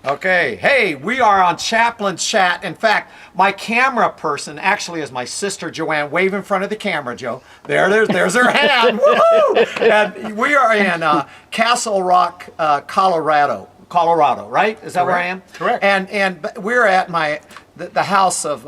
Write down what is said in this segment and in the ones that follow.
Okay, hey, we are on Chaplain Chat. In fact, my camera person actually is my sister Joanne. Wave in front of the camera, Joe. There's her hand. Woohoo! And we are in Castle Rock, Colorado, right? Is that where I am? Correct. And we're at the house of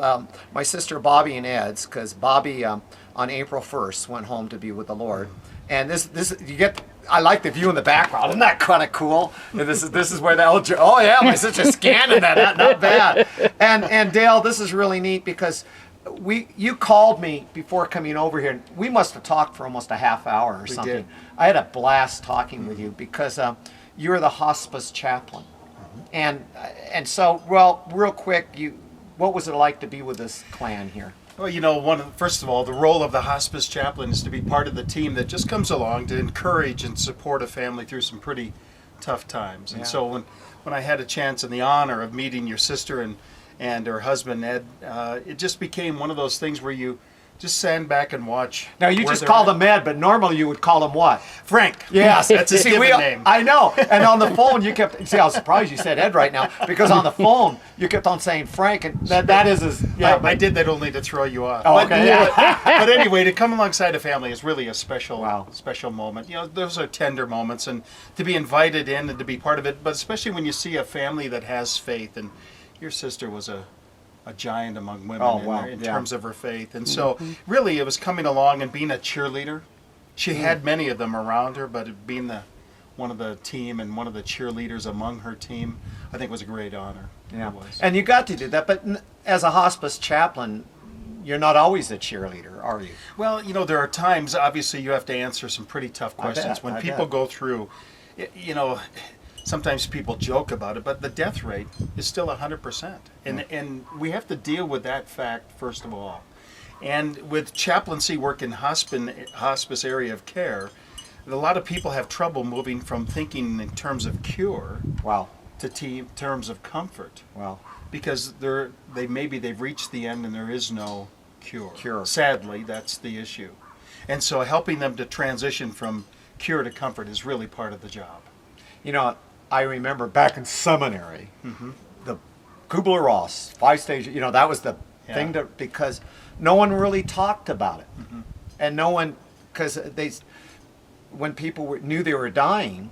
my sister Bobbie and Ed's, because Bobbie on April 1st went home to be with the Lord. And this you get. I like the view in the background. Isn't that kind of cool? And this is where the oh yeah, my sister's scanning that. Not bad. And Dale, this is really neat because you called me before coming over here. We must have talked for almost a half hour or something. Did. I had a blast talking with you because you're the hospice chaplain. And so, well, real quick, what was it like to be with this clan here? Well, first of all, the role of the hospice chaplain is to be part of the team that just comes along to encourage and support a family through some pretty tough times. And so when I had a chance and the honor of meeting your sister and her husband, Ed, it just became one of those things where you just stand back and watch. Now, you just called him Ed, but normally you would call him what? Frank. Yes. That's his given name. I know. And on the phone, you kept... See, I was surprised you said Ed right now, because on the phone, you kept on saying Frank, and that is his... Yeah, I did that only to throw you off. Oh, okay. But anyway, to come alongside a family is really a special moment. Those are tender moments, and to be invited in and to be part of it, but especially when you see a family that has faith, and your sister was a giant among women in terms of her faith. And so really it was coming along and being a cheerleader. She had many of them around her, but being one of the team and one of the cheerleaders among her team, I think was a great honor. Yeah. And you got to do that, but as a hospice chaplain, you're not always a cheerleader, are you? Well, there are times, obviously, you have to answer some pretty tough questions. When people go through, sometimes people joke about it, but the death rate is still 100%. And we have to deal with that fact, first of all. And with chaplaincy work in hospice area of care, a lot of people have trouble moving from thinking in terms of cure to terms of comfort. Wow. Because they've reached the end and there is no cure. Sadly, that's the issue. And so helping them to transition from cure to comfort is really part of the job. I remember back in seminary, the Kubler-Ross 5-stage, that was the thing because no one really talked about it. And no one, because when people knew they were dying,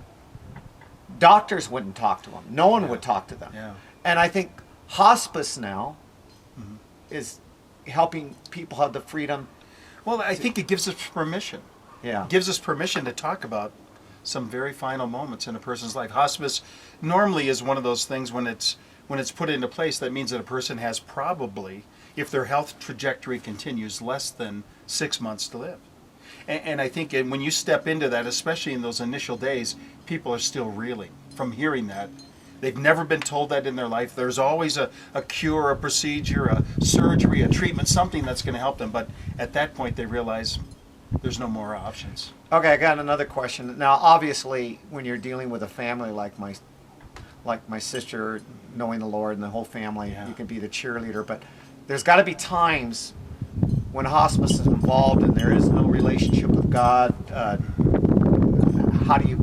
doctors wouldn't talk to them. No one would talk to them. Yeah. And I think hospice now is helping people have the freedom. Well, I think it gives us permission. Yeah. It gives us permission to talk about some very final moments in a person's life. Hospice normally is one of those things when it's put into place, that means that a person has probably, if their health trajectory continues, less than 6 months to live. And I think when you step into that, especially in those initial days, people are still reeling from hearing that. They've never been told that in their life. There's always a cure, a procedure, a surgery, a treatment, something that's going to help them. But at that point, they realize there's no more options. Okay, I got another question. Now, obviously, when you're dealing with a family like my sister, knowing the Lord and the whole family, you can be the cheerleader. But there's got to be times when hospice is involved and there is no relationship with God.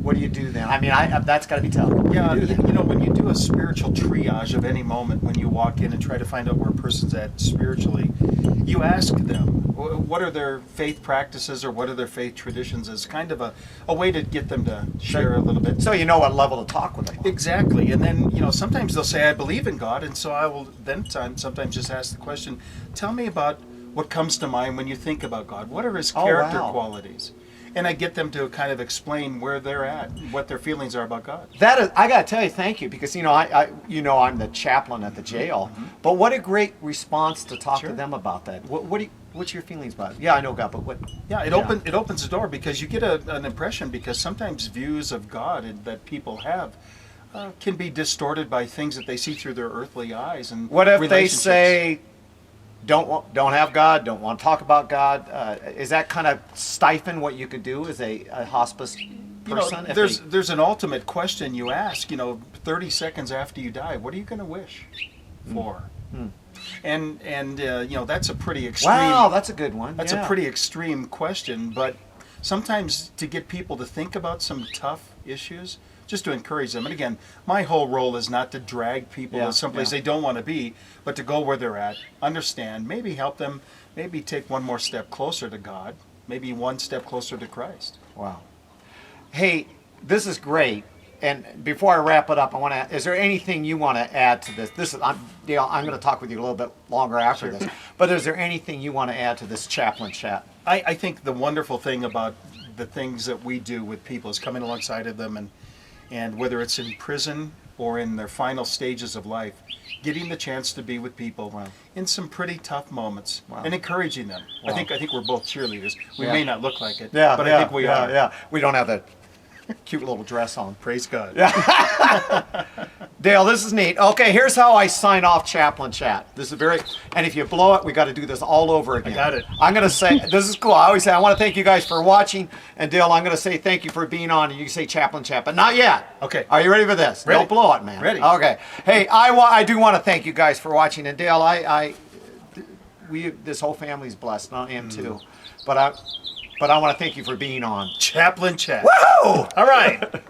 What do you do then? I mean, that's got to be tough. When you do a spiritual triage of any moment, when you walk in and try to find out where a person's at spiritually, you ask them, what are their faith practices or what are their faith traditions, as kind of a way to get them to share a little bit. So you know what level to talk with them. Exactly. And then, sometimes they'll say, I believe in God, and so I will then sometimes just ask the question, tell me about what comes to mind when you think about God. What are his character qualities? And I get them to kind of explain where they're at, what their feelings are about God. That is, I got to tell you, thank you, because I'm the chaplain at the jail. But what a great response to talk to them about that. What's your feelings about it? Yeah, I know God, but what? Yeah, it opens the door, because you get an impression, because sometimes views of God that people have can be distorted by things that they see through their earthly eyes. And what if they say, don't have God, don't want to talk about God? Is that kind of stifle what you could do as a hospice person? There's an ultimate question you ask, 30 seconds after you die, what are you going to wish for? And that's a pretty extreme... Wow, that's a good one. That's a pretty extreme question, but sometimes to get people to think about some tough issues, just to encourage them. And again, my whole role is not to drag people to someplace they don't want to be, but to go where they're at, understand, maybe help them, maybe take one more step closer to God, maybe one step closer to Christ. Wow. Hey, this is great. And before I wrap it up, I want to. Is there anything you want to add to this? Dale, I'm going to talk with you a little bit longer after this. But is there anything you want to add to this chaplain chat? I think the wonderful thing about the things that we do with people is coming alongside of them, and whether it's in prison or in their final stages of life, getting the chance to be with people in some pretty tough moments and encouraging them. I think we're both cheerleaders. We may not look like it, but I think we are. Yeah, we don't have that cute little dress on. Praise God. Dale, this is neat. Okay, here's how I sign off Chaplain Chat. This is and if you blow it, we got to do this all over again. I got it. I'm going to say, this is cool. I always say, I want to thank you guys for watching. And Dale, I'm going to say thank you for being on. And you can say Chaplain Chat, but not yet. Okay. Are you ready for this? Ready. Don't blow it, man. Ready. Okay. Hey, I do want to thank you guys for watching. And Dale, this whole family's blessed. And I am too. But I want to thank you for being on Chaplain Chat. Woohoo! All right.